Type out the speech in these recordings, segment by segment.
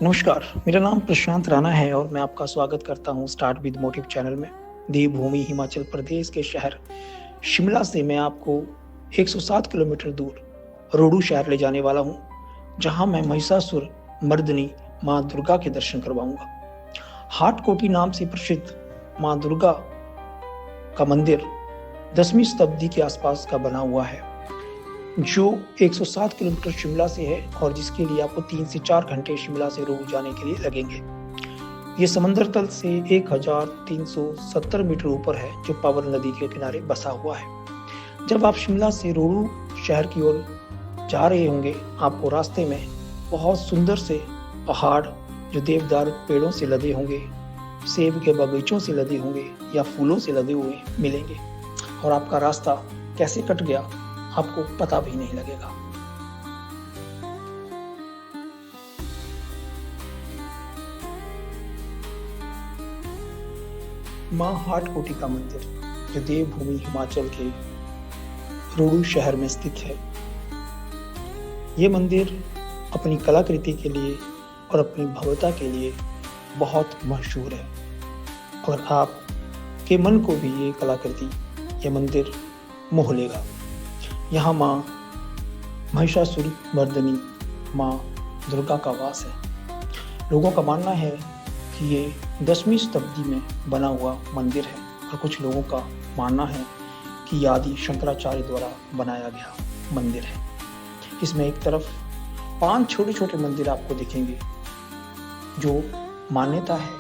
नमस्कार, मेरा नाम प्रशांत राणा है और मैं आपका स्वागत करता हूँ स्टार्ट विद मोटिव चैनल में। देवभूमि हिमाचल प्रदेश के शहर शिमला से मैं आपको 107 किलोमीटर दूर रोहडू शहर ले जाने वाला हूँ, जहाँ मैं महिषासुर मर्दिनी माँ दुर्गा के दर्शन करवाऊंगा। हाटकोटी नाम से प्रसिद्ध माँ दुर्गा का मंदिर 10वीं शताब्दी के आसपास का बना हुआ है, जो 107 किलोमीटर शिमला से है और जिसके लिए आपको 3 से 4 घंटे शिमला से रोहू जाने के लिए लगेंगे। ये समंदर तल से 1370 मीटर ऊपर है, जो पावर नदी के किनारे बसा हुआ है। जब आप शिमला से रोहू शहर की ओर जा रहे होंगे, आपको रास्ते में बहुत सुंदर से पहाड़ जो देवदार पेड़ों से लदे होंगे, सेब के बगीचों से लदे होंगे या फूलों से लदे हुए मिलेंगे, और आपका रास्ता कैसे कट गया आपको पता भी नहीं लगेगा। मां हाटकोटी का मंदिर, जो देवभूमि हिमाचल के रोहडू शहर में स्थित है, ये मंदिर अपनी कलाकृति के लिए और अपनी भव्यता के लिए बहुत मशहूर है, और आपके मन को भी ये कलाकृति, ये मंदिर मोह लेगा। यहाँ माँ महिषासुर मर्दिनी माँ दुर्गा का वास है। लोगों का मानना है कि ये 10वीं शताब्दी में बना हुआ मंदिर है, और कुछ लोगों का मानना है कि आदि शंकराचार्य द्वारा बनाया गया मंदिर है। इसमें एक तरफ 5 छोटे छोटे मंदिर आपको दिखेंगे, जो मान्यता है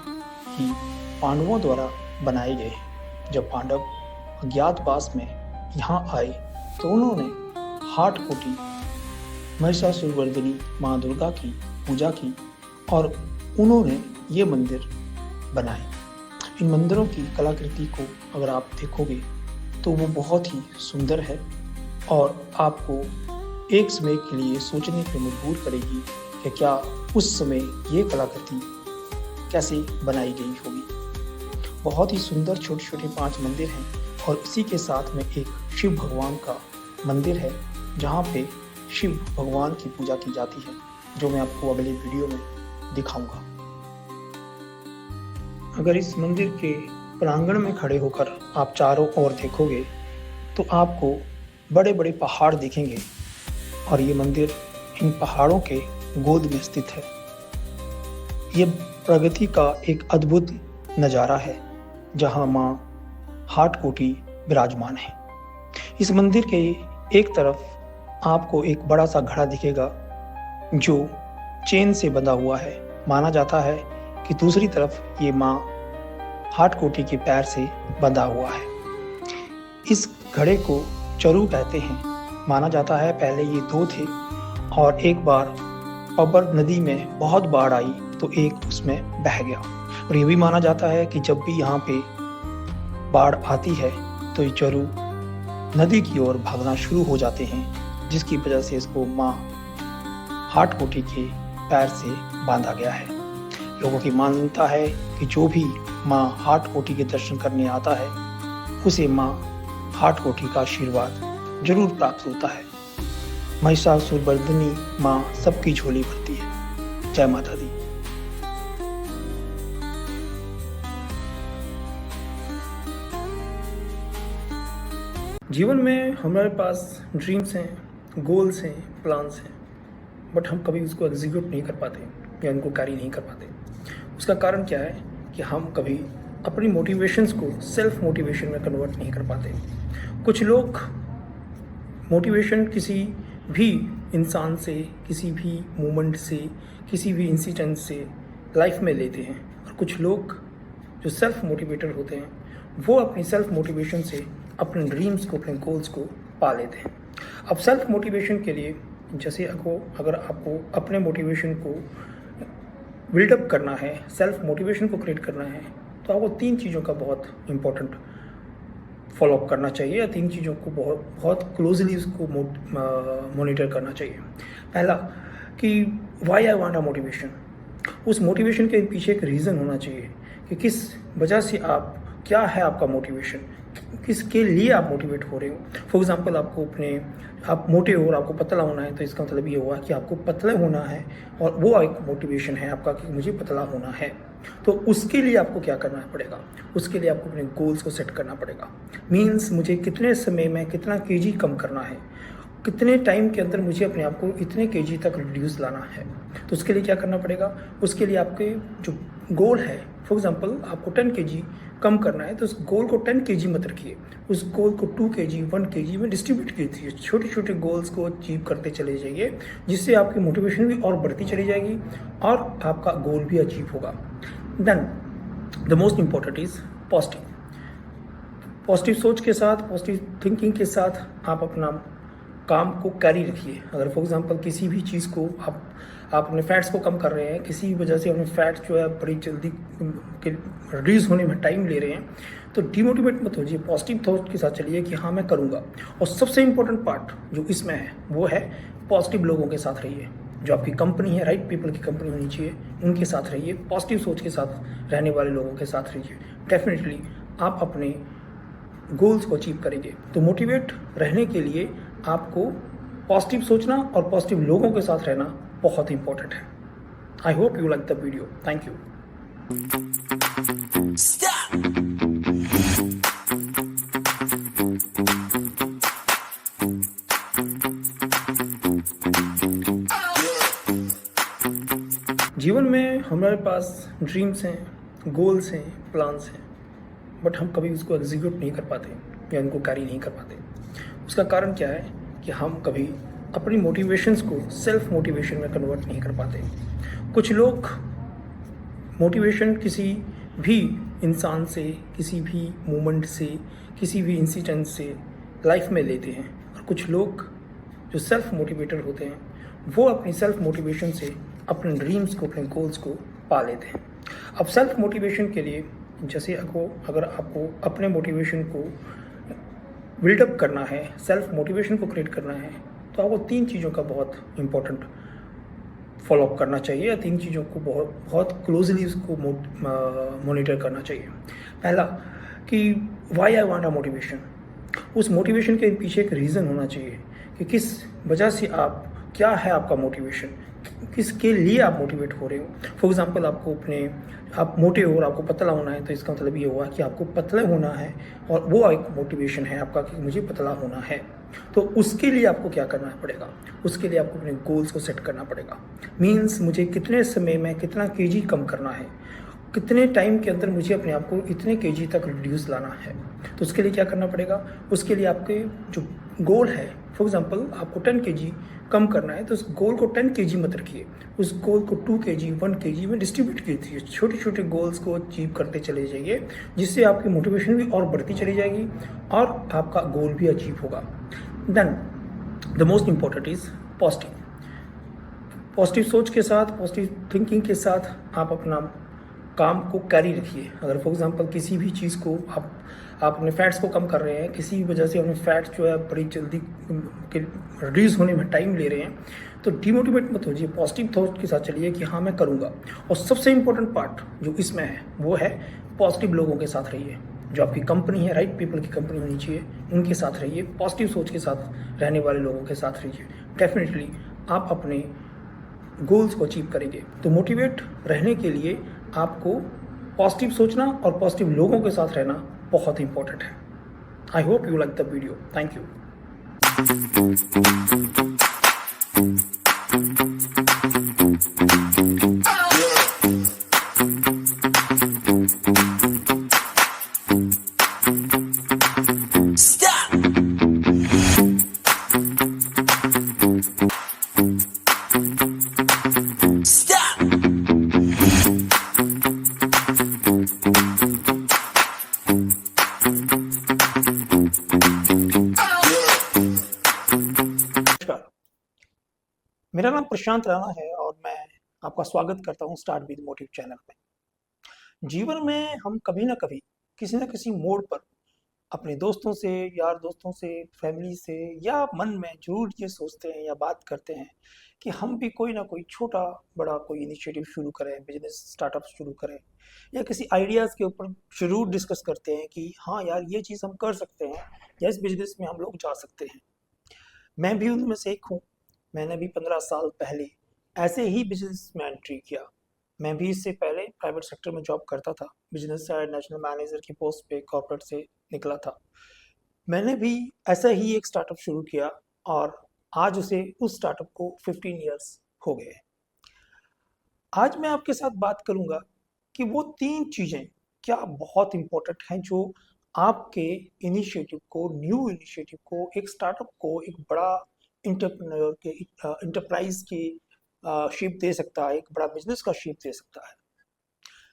कि पांडवों द्वारा बनाए गए हैं। जब पांडव अज्ञातवास में यहाँ आए तो उन्होंने हाटकोटी महिषासुरवर्धिनी माँ दुर्गा की पूजा की और उन्होंने ये मंदिर बनाए। इन मंदिरों की कलाकृति को अगर आप देखोगे तो वो बहुत ही सुंदर है, और आपको एक समय के लिए सोचने पर मजबूर करेगी कि क्या उस समय ये कलाकृति कैसे बनाई गई होगी। बहुत ही सुंदर छोटे छोटे 5 मंदिर हैं, और इसी के साथ में एक शिव भगवान का मंदिर है, जहाँ पे शिव भगवान की पूजा की जाती है, जो मैं आपको अगले वीडियो में दिखाऊंगा। अगर इस मंदिर के प्रांगण में खड़े होकर आप चारों ओर देखोगे तो आपको बड़े बड़े पहाड़ दिखेंगे, और ये मंदिर इन पहाड़ों के गोद में स्थित है। ये प्रगति का एक अद्भुत नज़ारा है, जहाँ माँ हाटकोटी विराजमान है। इस मंदिर के एक तरफ आपको एक बड़ा सा घड़ा दिखेगा, जो चेन से बंधा हुआ है। माना जाता है कि दूसरी तरफ ये माँ हाटकोटी के पैर से बंधा हुआ है। इस घड़े को चरू कहते हैं। माना जाता है पहले ये 2 थे, और एक बार पब्बर नदी में बहुत बाढ़ आई तो एक उसमें बह गया। और ये भी माना जाता है कि जब भी यहाँ पे बाढ़ आती है तो ये चरू नदी की ओर भागना शुरू हो जाते हैं, जिसकी वजह से इसको माँ हाटकोटी के पैर से बांधा गया है। लोगों की मान्यता है कि जो भी माँ हाटकोटी के दर्शन करने आता है, उसे माँ हाटकोटी का आशीर्वाद जरूर प्राप्त होता है। महिषासुरवर्धिनी माँ सबकी झोली भरती है। जय माता दी। जीवन में हमारे पास ड्रीम्स हैं, गोल्स हैं, प्लान्स हैं, बट हम कभी उसको एग्जीक्यूट नहीं कर पाते या उनको कैरी नहीं कर पाते। उसका कारण क्या है कि हम कभी अपनी मोटिवेशंस को सेल्फ मोटिवेशन में कन्वर्ट नहीं कर पाते। कुछ लोग मोटिवेशन किसी भी इंसान से, किसी भी मोमेंट से, किसी भी इंसिडेंट से लाइफ में लेते हैं, और कुछ लोग जो सेल्फ मोटिवेटर होते हैं, वो अपनी सेल्फ मोटिवेशन से अपने ड्रीम्स को, अपने गोल्स को पा लेते हैं। अब सेल्फ मोटिवेशन के लिए जैसे अगर आपको अपने मोटिवेशन को बिल्डअप करना है, सेल्फ मोटिवेशन को क्रिएट करना है, तो आपको 3 चीज़ों का बहुत इंपॉर्टेंट फॉलोअप करना चाहिए, या 3 चीज़ों को बहुत क्लोजली उसको मॉनिटर करना चाहिए। पहला कि why I want a motivation. उस मोटिवेशन के पीछे एक रीज़न होना चाहिए कि किस वजह से आप, क्या है आपका मोटिवेशन, किसके लिए आप मोटिवेट हो रहे हो। फॉर एग्जांपल आप मोटे हो और आपको पतला होना है, तो इसका मतलब ये हुआ कि आपको पतले होना है और वो एक मोटिवेशन है आपका कि मुझे पतला होना है। तो उसके लिए आपको क्या करना पड़ेगा, उसके लिए आपको अपने गोल्स को सेट करना पड़ेगा। मीन्स मुझे कितने समय में कितना केजी कम करना है, कितने टाइम के अंदर मुझे अपने आप को इतने केजी तक रिड्यूस लाना है। तो उसके लिए क्या करना पड़ेगा, उसके लिए आपके जो गोल है, फॉर एग्जांपल आपको 10 केजी कम करना है, तो उस गोल को 10 केजी मत रखिए, उस गोल को 2 केजी 1 केजी में डिस्ट्रीब्यूट कीजिए। छोटे छोटे गोल्स को अचीव करते चले जाइए, जिससे आपकी मोटिवेशन भी और बढ़ती चली जाएगी और आपका गोल भी अचीव होगा। Then the most important is positive. Positive सोच के साथ, पॉजिटिव थिंकिंग के साथ आप अपना काम को कैरी रखिए। अगर फॉर एग्जांपल किसी भी चीज़ को आप अपने फैट्स को कम कर रहे हैं, किसी भी वजह से अपने फैट्स जो है बड़ी जल्दी रिड्यूस होने में टाइम ले रहे हैं, तो डिमोटिवेट मत होइए, पॉजिटिव थॉट के साथ चलिए कि हाँ मैं करूँगा। और सबसे इम्पोर्टेंट पार्ट जो इसमें है वो है पॉजिटिव लोगों के साथ रहिए। जो आपकी कंपनी है, राइट पीपल की कंपनी होनी चाहिए, उनके साथ रहिए। पॉजिटिव सोच के साथ रहने वाले लोगों के साथ रहिए। डेफिनेटली आप अपने गोल्स को अचीव करेंगे। तो मोटिवेट रहने के लिए आपको पॉजिटिव सोचना और पॉजिटिव लोगों के साथ रहना बहुत इंपॉर्टेंट है। I hope you like the video. Thank you. जीवन में हमारे पास ड्रीम्स हैं, गोल्स हैं, प्लान्स हैं, बट हम कभी उसको एग्जीक्यूट नहीं कर पाते या उनको कैरी नहीं कर पाते। उसका कारण क्या है कि हम कभी अपनी मोटिवेशंस को सेल्फ मोटिवेशन में कन्वर्ट नहीं कर पाते। कुछ लोग मोटिवेशन किसी भी इंसान से, किसी भी मोमेंट से, किसी भी इंसिडेंट से लाइफ में लेते हैं, और कुछ लोग जो सेल्फ मोटिवेटर होते हैं वो अपनी सेल्फ मोटिवेशन से अपने ड्रीम्स को, अपने गोल्स को पा लेते हैं। अब सेल्फ मोटिवेशन के लिए जैसे अगर आपको अपने मोटिवेशन को बिल्डअप करना है, सेल्फ मोटिवेशन को क्रिएट करना है, तो आपको 3 चीज़ों का बहुत इंपॉर्टेंट फॉलोअप करना चाहिए, या 3 चीज़ों को बहुत बहुत क्लोजली उसको मॉनिटर करना चाहिए। पहला कि why I want a motivation. उस मोटिवेशन के पीछे एक रीज़न होना चाहिए कि किस वजह से क्या है आपका मोटिवेशन, किसके लिए आप मोटिवेट हो रहे हो। फॉर एग्जांपल आप मोटे हो और आपको पतला होना है, तो इसका मतलब ये हुआ कि आपको पतले होना है और वो एक मोटिवेशन है आपका कि मुझे पतला होना है। तो उसके लिए आपको क्या करना पड़ेगा, उसके लिए आपको अपने गोल्स को सेट करना पड़ेगा। मीन्स मुझे कितने समय में कितना केजी कम करना है, कितने टाइम के अंदर मुझे अपने आप को इतने केजी तक रिड्यूस लाना है। तो उसके लिए क्या करना पड़ेगा, उसके लिए आपके जो गोल है, फॉर एग्जांपल आपको 10 केजी कम करना है, तो उस गोल को 10 केजी मत रखिए, उस गोल को 2 केजी 1 केजी में डिस्ट्रीब्यूट कीजिए। छोटे छोटे गोल्स को अचीव करते चले जाइए, जिससे आपकी मोटिवेशन भी और बढ़ती चली जाएगी और आपका गोल भी अचीव होगा। Then the most important is positive. Positive सोच के साथ, पॉजिटिव थिंकिंग के साथ आप अपना काम को कैरी रखिए। अगर फॉर एग्जांपल किसी भी चीज़ को आप अपने फैट्स को कम कर रहे हैं, किसी भी वजह से अपने फैट्स जो है बड़ी जल्दी रिड्यूस होने में टाइम ले रहे हैं, तो डिमोटिवेट मत होइए, पॉजिटिव थॉट के साथ चलिए कि हाँ मैं करूँगा। और सबसे इम्पोर्टेंट पार्ट जो इसमें है वो है पॉजिटिव लोगों के साथ रहिए। जो आपकी कंपनी है, राइट पीपल की कंपनी होनी चाहिए, उनके साथ रहिए। पॉजिटिव सोच के साथ रहने वाले लोगों के साथ रहिए। डेफिनेटली आप अपने गोल्स को अचीव करेंगे। तो मोटिवेट रहने के लिए आपको पॉजिटिव सोचना और पॉजिटिव लोगों के साथ रहना बहुत इंपॉर्टेंट है। I hope you like the video. Thank you. मेरा नाम प्रशांत राणा है और मैं आपका स्वागत करता हूं स्टार्ट विद मोटिव चैनल में। जीवन में हम कभी ना कभी किसी न किसी मोड़ पर अपने दोस्तों से, यार दोस्तों से, फैमिली से, या मन में जरूर ये सोचते हैं या बात करते हैं कि हम भी कोई ना कोई छोटा बड़ा कोई इनिशिएटिव शुरू करें, बिजनेस स्टार्टअप शुरू करें, या किसी आइडियाज़ के ऊपर जरूर डिस्कस करते हैं कि हाँ यार ये चीज़ हम कर सकते हैं या इस बिजनेस में हम लोग जा सकते हैं। मैं भी उनमें से एक हूँ। मैंने भी 15 साल पहले ऐसे ही बिजनेस में एंट्री किया। मैं भी इससे पहले प्राइवेट सेक्टर में जॉब करता था। बिजनेस से नेशनल मैनेजर की पोस्ट पे कॉर्पोरेट से निकला था। मैंने भी ऐसा ही एक स्टार्टअप शुरू किया और आज उस स्टार्टअप को 15 इयर्स हो गए। आज मैं आपके साथ बात करूंगा कि वो 3 चीज़ें क्या बहुत इम्पोर्टेंट हैं जो आपके इनिशिएटिव को, न्यू इनिशिएटिव को, एक स्टार्टअप को एक बड़ा इंटरप्रेन्योर के इंटरप्राइज की शेप दे सकता है, एक बड़ा बिजनेस का शेप दे सकता है।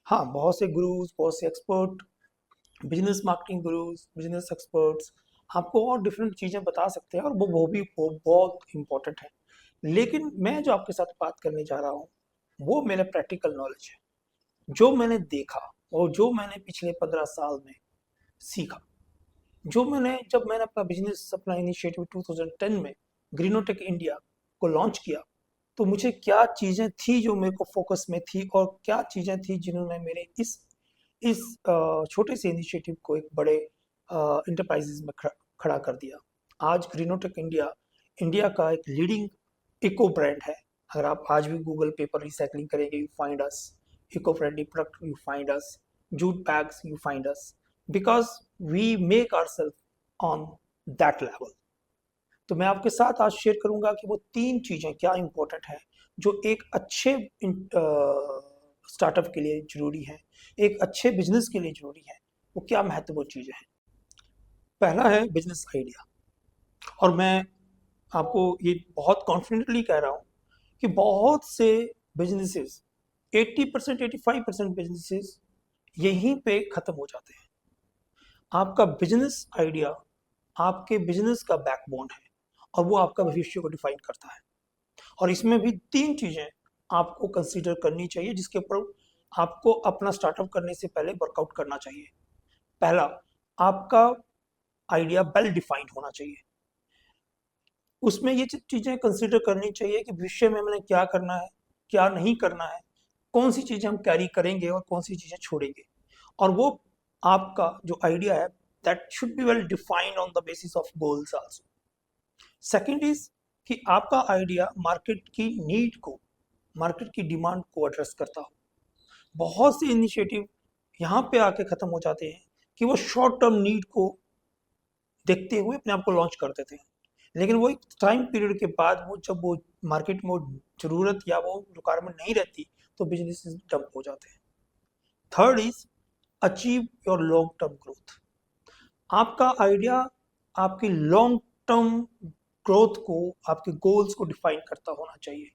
हाँ, बहुत से गुरुज, बहुत से expert, business marketing gurus, business experts आपको और डिफरेंट चीज़ें बता सकते हैं और वो बहुत इम्पोर्टेंट है। लेकिन मैं जो आपके साथ बात करने जा रहा हूँ वो मेरा प्रैक्टिकल नॉलेज है, जो मैंने देखा और जो मैंने पिछले 15 साल में सीखा। जब मैंने अपना बिजनेस, अपना इनिशिएटिव 2010 में ग्रीनोटेक इंडिया को लॉन्च किया, तो मुझे क्या चीज़ें थी जो मेरे को फोकस में थी और क्या चीज़ें थी जिन्होंने मेरे इस छोटे से इनिशिएटिव को एक बड़े इंटरप्राइजेज में खड़ा कर दिया। आज ग्रीनोटेक इंडिया इंडिया का एक लीडिंग इको ब्रांड है। अगर आप आज भी गूगल पेपर रिसाइकलिंग करेंगे, you find us. Eco friendly product, you find us. Jute bags, you find us, because we make ourselves on that level. तो मैं आपके साथ आज शेयर करूंगा कि वो 3 चीज़ें क्या इंपॉर्टेंट है जो एक अच्छे स्टार्टअप के लिए जरूरी है, एक अच्छे बिजनेस के लिए जरूरी है। वो क्या महत्वपूर्ण चीज़ें हैं। पहला है बिजनेस आइडिया। और मैं आपको ये बहुत कॉन्फिडेंटली कह रहा हूँ कि बहुत से बिजनेसेस, 80% 85% बिजनेसेस यहीं पे ख़त्म हो जाते हैं। आपका बिजनेस आइडिया आपके बिजनेस का बैकबोन है और वो आपका भविष्य को डिफाइन करता है। और इसमें भी 3 चीज़ें आपको कंसीडर करनी चाहिए जिसके ऊपर आपको अपना स्टार्टअप करने से पहले वर्कआउट करना चाहिए। पहला, आपका आइडिया वेल डिफाइंड होना चाहिए। उसमें ये चीज़ें कंसीडर करनी चाहिए कि भविष्य में मैंने क्या करना है, क्या नहीं करना है, कौन सी चीज़ें हम कैरी करेंगे और कौन सी चीज़ें छोड़ेंगे। और वो आपका जो आइडिया है that should be well defined on the basis of goals also. Second is कि आपका आइडिया मार्केट की नीड को, मार्केट की डिमांड को एड्रेस करता हो। बहुत से इनिशिएटिव यहाँ पे आके ख़त्म हो जाते हैं कि वो शॉर्ट टर्म नीड को देखते हुए अपने आप को लॉन्च कर देते हैं, लेकिन वो एक टाइम पीरियड के बाद जब वो मार्केट में ज़रूरत या वो रिक्वायरमेंट नहीं रहती तो बिजनेस डंप हो जाते हैं। Third is achieve your long term growth. आपका आइडिया आपकी लॉन्ग टर्म ग्रोथ को, आपके गोल्स को डिफाइन करता होना चाहिए।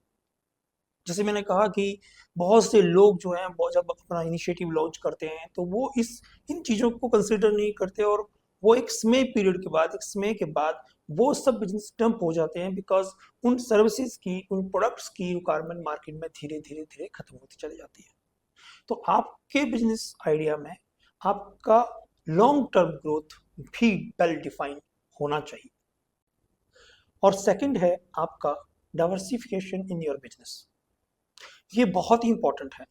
जैसे मैंने कहा कि बहुत से लोग जो हैं जब अपना इनिशिएटिव लॉन्च करते हैं तो वो इन चीज़ों को कंसिडर नहीं करते और वो एक समय पीरियड के बाद, एक समय के बाद वो सब बिजनेस डंप हो जाते हैं, बिकॉज उन सर्विसेज की, उन प्रोडक्ट्स की रिक्वायरमेंट मार्केट में धीरे धीरे धीरे खत्म होती चली जाती है। तो आपके बिजनेस आइडिया में आपका लॉन्ग टर्म ग्रोथ भी वेल डिफाइन होना चाहिए। और सेकंड है आपका डाइवर्सिफिकेशन इन योर बिजनेस। ये बहुत ही इंपॉर्टेंट है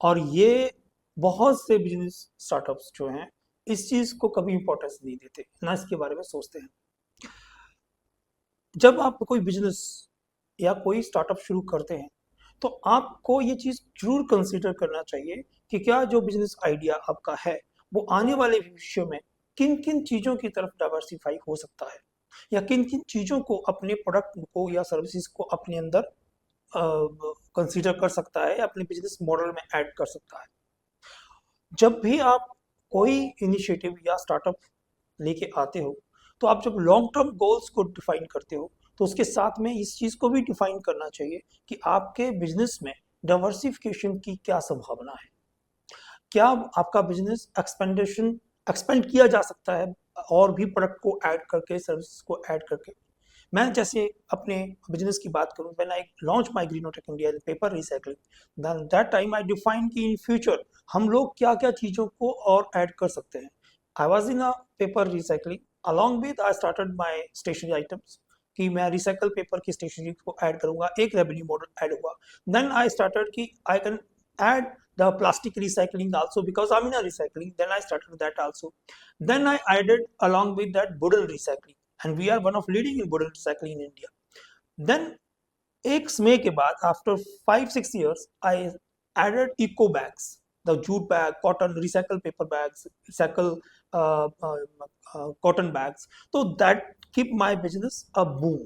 और ये बहुत से बिजनेस स्टार्टअप्स जो हैं इस चीज़ को कभी इंपॉर्टेंस नहीं देते, ना इसके बारे में सोचते हैं। जब आप कोई बिजनेस या कोई स्टार्टअप शुरू करते हैं तो आपको ये चीज़ जरूर कंसीडर करना चाहिए कि क्या जो बिजनेस आइडिया आपका है वो आने वाले भविष्य में किन किन चीज़ों की तरफ डाइवर्सिफाई हो सकता है, या किन किन चीज़ों को, अपने प्रोडक्ट को या सर्विसेज को अपने अंदर कंसीडर कर सकता है, अपने बिजनेस मॉडल में ऐड कर सकता है। जब भी आप कोई इनिशिएटिव या स्टार्टअप लेके आते हो तो आप जब लॉन्ग टर्म गोल्स को डिफाइन करते हो तो उसके साथ में इस चीज़ को भी डिफाइन करना चाहिए कि आपके बिजनेस में डाइवर्सिफिकेशन की क्या संभावना है। क्या आपका बिजनेस एक्सपेंड किया जा सकता है और भी प्रोडक्ट को ऐड करके, सर्विस को ऐड करके। मैं जैसे अपने बिजनेस की बात करूं, when I launch my Greenotech India paper recycling, then that time I define कि इन फ्यूचर हम लोग क्या क्या चीज़ों को और ऐड कर सकते हैं। I was in a paper recycling, along with I started my stationery items कि मैं रिसाइकल पेपर की स्टेशनरी को ऐड करूंगा, एक रेवेन्यू मॉडल ऐड हुआ. देन आई स्टार्टेड कि I can add the plastic recycling also because I'm in a recycling. Then I started that also. Then I added along with that wooden recycling, and we are one of leading in wooden recycling in India. Then एक समय के बाद after 5-6 years I added eco bags, the jute bag, cotton, recycle paper bags, recycle cotton bags. तो that keep my business a boom.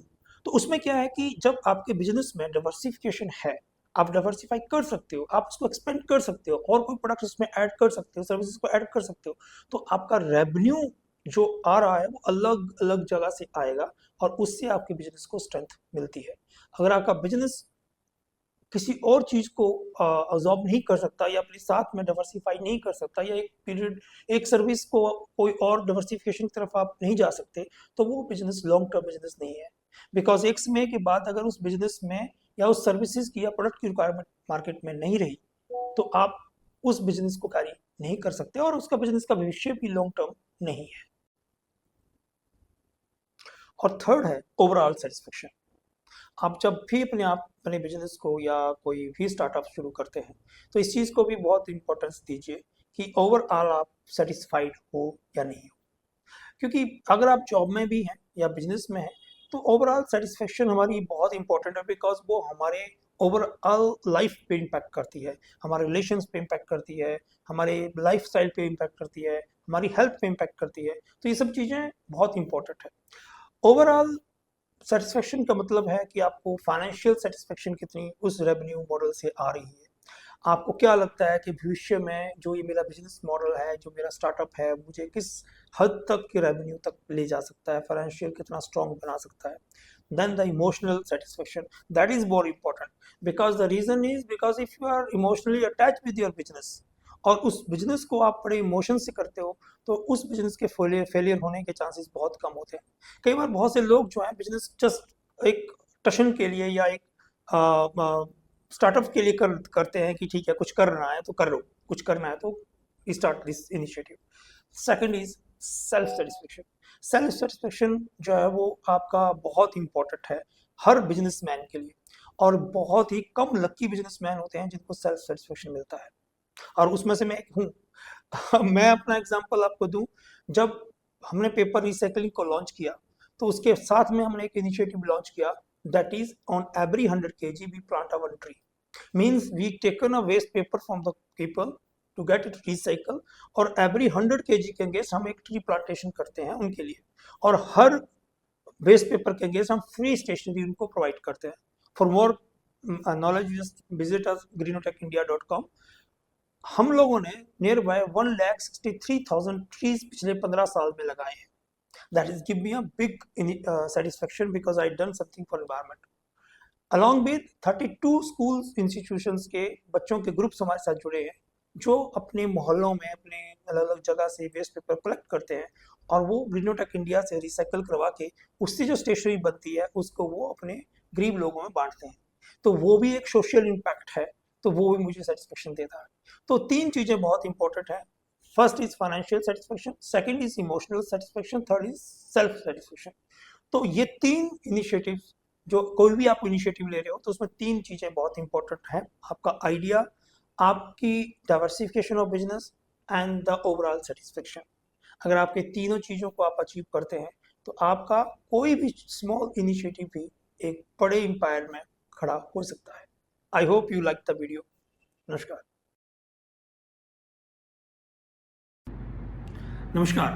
तो उसमें क्या है कि जब आपके बिजनेस में डाइवर्सिफिकेशन है, आप डाइवर्सिफाई कर सकते हो, आप उसको एक्सपेंड कर सकते हो और कोई प्रोडक्ट उसमें ऐड कर सकते हो, सर्विसेज को ऐड कर सकते हो, तो आपका रेवेन्यू जो आ रहा है वो अलग अलग जगह से आएगा और उससे आपके बिजनेस को स्ट्रेंथ मिलती है. अगर आपका बिजनेस किसी और चीज को अब्जॉर्ब नहीं कर सकता या अपने साथ में डाइवर्सिफाई नहीं कर सकता या एक पीरियड एक सर्विस को कोई और डाइवर्सिफिकेशन की तरफ आप नहीं जा सकते, तो वो बिजनेस लॉन्ग टर्म बिजनेस नहीं है. बिकॉज एक समय के बाद अगर उस बिजनेस में या उस सर्विसेज की या प्रोडक्ट की रिक्वायरमेंट मार्केट में नहीं रही तो आप उस बिजनेस को कैरी नहीं कर सकते और उसका बिजनेस का भविष्य भी लॉन्ग टर्म नहीं है. और थर्ड है ओवरऑल सेटिस्फेक्शन. आप जब भी अपने बिजनेस को या कोई भी स्टार्टअप शुरू करते हैं तो इस चीज़ को भी बहुत इंपॉर्टेंस दीजिए कि ओवरऑल आप सेटिस्फाइड हो या नहीं हो. क्योंकि अगर आप जॉब में भी हैं या बिजनेस में हैं तो ओवरऑल सेटिस्फेक्शन हमारी बहुत इंपॉर्टेंट है, बिकॉज वो हमारे ओवरऑल लाइफ पे इम्पैक्ट करती है, हमारे रिलेशंस पे इम्पैक्ट करती है, हमारे लाइफ स्टाइल पे इम्पैक्ट करती है, हमारी हेल्थ पे इम्पैक्ट करती है. तो ये सब चीज़ें बहुत इंपॉर्टेंट है. ओवरऑल सेटिस्फेक्शन का मतलब है कि आपको फाइनेंशियल सेटिस्फेक्शन कितनी उस रेवेन्यू मॉडल से आ रही है. आपको क्या लगता है कि भविष्य में जो ये मेरा बिजनेस मॉडल है, जो मेरा स्टार्टअप है, मुझे किस हद तक के रेवेन्यू तक ले जा सकता है, फाइनेंशियल कितना स्ट्रॉन्ग बना सकता है. Then the emotional satisfaction, that is more important, because the reason is because if you are emotionally attach with your business और उस बिजनेस को आप बड़े इमोशन से करते हो तो उस बिजनेस के फेलियर होने के चांसेस बहुत कम होते हैं. कई बार बहुत से लोग जो है बिजनेस जस्ट एक टशन के लिए या एक स्टार्टअप के लिए करते हैं कि ठीक है कुछ करना है तो कर लो, कुछ करना है तो start this initiative. Second is self satisfaction. Self satisfaction जो है वो आपका बहुत इंपॉर्टेंट है हर बिजनेसमैन के लिए, और बहुत ही कम लकी बिजनेसमैन होते हैं जिनको सेल्फ सेटिस्फेक्शन मिलता है और उसमें से मैं एक हूँ. मैं अपना एग्जांपल आपको दूं, जब हमने पेपर रिसाइकलिंग को लॉन्च किया तो उसके साथ में हमने एक इनिशिएटिव लॉन्च किया, that is on every 100 kg we plant a one tree. Means we taken a waste paper from the people to get it recycle और every 100 kg के अगेंस्ट हम एक ट्री प्लांटेशन करते हैं उनके लिए, और हर वेस्ट पेपर के अगेंस्ट हम फ्री स्टेशनरी उनको प्रोवाइड करते हैं. For more knowledge visit us greenotechindia.com. हम लोगों ने नियर बाय 1,63,000 ट्रीज पिछले 15 साल में लगाए हैं. That is give me a big satisfaction because I done something for environment. Along with 32 schools institutions के बच्चों के ग्रुप्स हमारे साथ जुड़े हैं जो अपने मोहल्लों में अपने अलग अलग जगह से वेस्ट पेपर कलेक्ट करते हैं और वो ग्रीनोटेक इंडिया से रिसाइकल करवा के उससे जो स्टेशनरी बनती है उसको वो अपने गरीब लोगों में बांटते हैं. तो वो भी एक सोशल इम्पैक्ट है, तो वो भी मुझे सेटिस्फेक्शन देता है. तो तीन चीज़ें बहुत इंपॉर्टेंट हैं. First is financial satisfaction, second is emotional satisfaction, third is self satisfaction. तो ये तीन इनिशिएटिव, जो कोई भी आप इनिशिएटिव ले रहे हो तो उसमें तीन चीज़ें बहुत इंपॉर्टेंट हैं. आपका आइडिया, आपकी diversification of business and the overall satisfaction. अगर आपके तीनों चीज़ों को आप अचीव करते हैं तो आपका कोई भी स्मॉल इनिशिएटिव भी एक बड़े एम्पायर में खड़ा हो सकता है. I hope you like the video. नमस्कार. नमस्कार.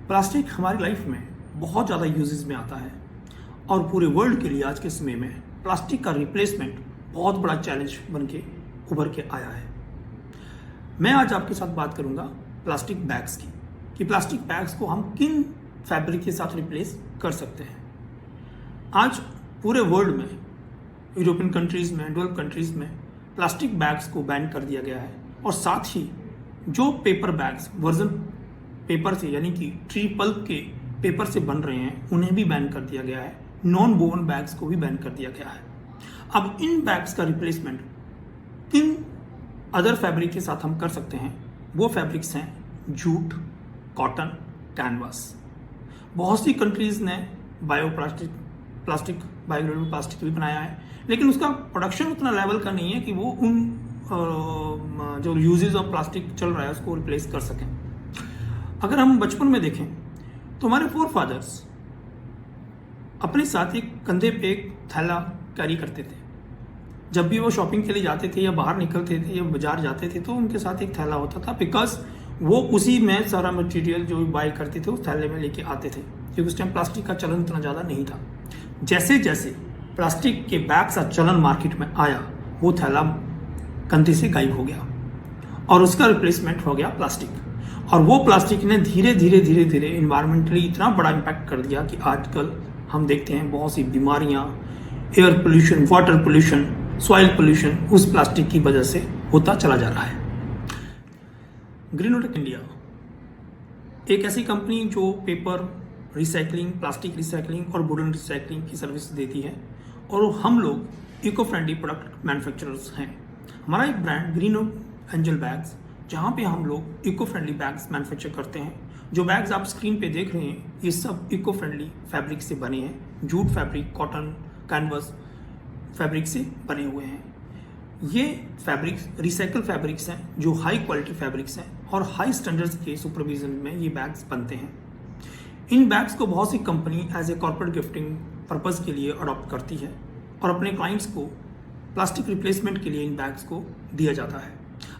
प्लास्टिक हमारी लाइफ में बहुत ज़्यादा यूजेस में आता है और पूरे वर्ल्ड के लिए आज के समय में प्लास्टिक का रिप्लेसमेंट बहुत बड़ा चैलेंज बन के उभर के आया है. मैं आज आपके साथ बात करूंगा प्लास्टिक बैग्स की, कि प्लास्टिक बैग्स को हम किन फैब्रिक के साथ रिप्लेस कर सकते हैं. आज पूरे वर्ल्ड में, यूरोपियन कंट्रीज़ में, डेवलप कंट्रीज़ में प्लास्टिक बैग्स को बैन कर दिया गया है और साथ ही जो पेपर बैग्स वर्जन पेपर से यानी कि ट्री पल्प के पेपर से बन रहे हैं उन्हें भी बैन कर दिया गया है. नॉन वोवन बैग्स को भी बैन कर दिया गया है. अब इन बैग्स का रिप्लेसमेंट किन अदर फैब्रिक के साथ हम कर सकते हैं, वो फैब्रिक्स हैं जूट, कॉटन, कैनवास। बहुत सी कंट्रीज ने बायोडिग्रेडेबल प्लास्टिक भी बनाया है, लेकिन उसका प्रोडक्शन उतना लेवल का नहीं है कि वो उन जो यूजेस ऑफ प्लास्टिक चल रहा है उसको रिप्लेस कर सकें। अगर हम बचपन में देखें तो हमारे फोर फादर्स अपने साथ एक कंधे पे एक थैला कैरी करते थे। जब भी वो शॉपिंग के लिए जाते थे या बाहर निकलते थे या बाजार जाते थे तो उनके साथ एक थैला होता था, बिकॉज वो उसी में सारा मटेरियल जो बाय करते थे उस थैले में लेके आते थे, क्योंकि उस टाइम प्लास्टिक का चलन इतना ज़्यादा नहीं था। जैसे जैसे प्लास्टिक के बैग का चलन मार्केट में आया, वो थैला कंधे से गायब हो गया और उसका रिप्लेसमेंट हो गया प्लास्टिक। और वो प्लास्टिक ने धीरे धीरे इन्वायरमेंटली इतना बड़ा इम्पैक्ट कर दिया कि आजकल हम देखते हैं बहुत सी बीमारियां, air pollution, water pollution, soil pollution उस प्लास्टिक की वजह से होता चला जा रहा है। ग्रीनटेक इंडिया एक ऐसी कंपनी जो पेपर रिसाइकलिंग, प्लास्टिक रिसाइकलिंग और वुडन रिसाइकलिंग की सर्विस देती है, और हम लोग इको फ्रेंडली प्रोडक्ट मैन्युफैक्चरर्स हैं। हमारा एक ब्रांड ग्रीन एंजल बैग्स, जहाँ पे हम लोग इको फ्रेंडली बैग्स मैन्युफैक्चर करते हैं। जो बैग्स आप स्क्रीन पे देख रहे हैं ये सब इको फ्रेंडली फैब्रिक से बने हैं। Jute fabric, cotton, canvas fabric से बने हुए हैं। ये फैब्रिक्स रिसाइकल फैब्रिक्स हैं जो हाई क्वालिटी फैब्रिक्स हैं और हाई स्टैंडर्ड्स के सुपरविजन में ये बैग्स बनते हैं। इन बैग्स को बहुत सी company as a corporate gifting purpose के लिए अडॉप्ट करती है और अपने क्लाइंट्स को प्लास्टिक रिप्लेसमेंट के लिए इन बैग्स को दिया जाता है।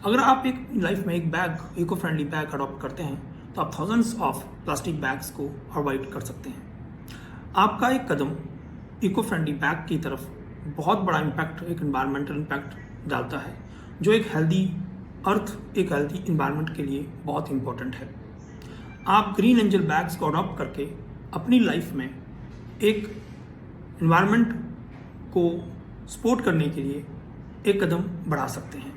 अगर आप एक लाइफ में एक bag, eco friendly bag adopt करते हैं तो आप थाउजेंड्स ऑफ प्लास्टिक बैग्स को अवॉइड कर सकते हैं। आपका एक कदम इको फ्रेंडली बैग की तरफ बहुत बड़ा इम्पैक्ट, एक एनवायरमेंटल इम्पैक्ट डालता है, जो एक हेल्दी अर्थ, एक हेल्दी इन्वायरमेंट के लिए बहुत इंपॉर्टेंट है। आप ग्रीन एंजल बैग्स को अडॉप्ट करके अपनी लाइफ में एक इन्वायरमेंट को सपोर्ट करने के लिए एक कदम बढ़ा सकते हैं।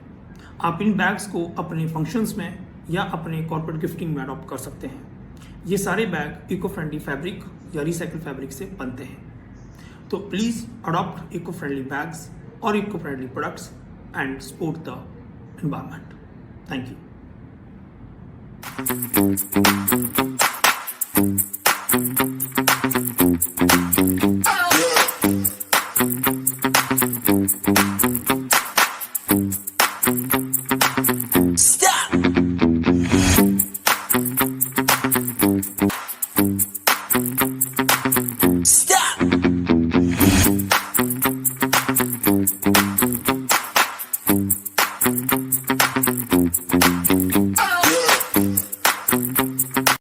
आप इन बैग्स को अपने फंक्शंस में या अपने कॉर्पोरेट गिफ्टिंग में अडॉप्ट कर सकते हैं। ये सारे बैग इको फ्रेंडली फैब्रिक या रिसाइकल फैब्रिक से बनते हैं। तो please adopt eco friendly bags और eco friendly products and support the environment. Thank you.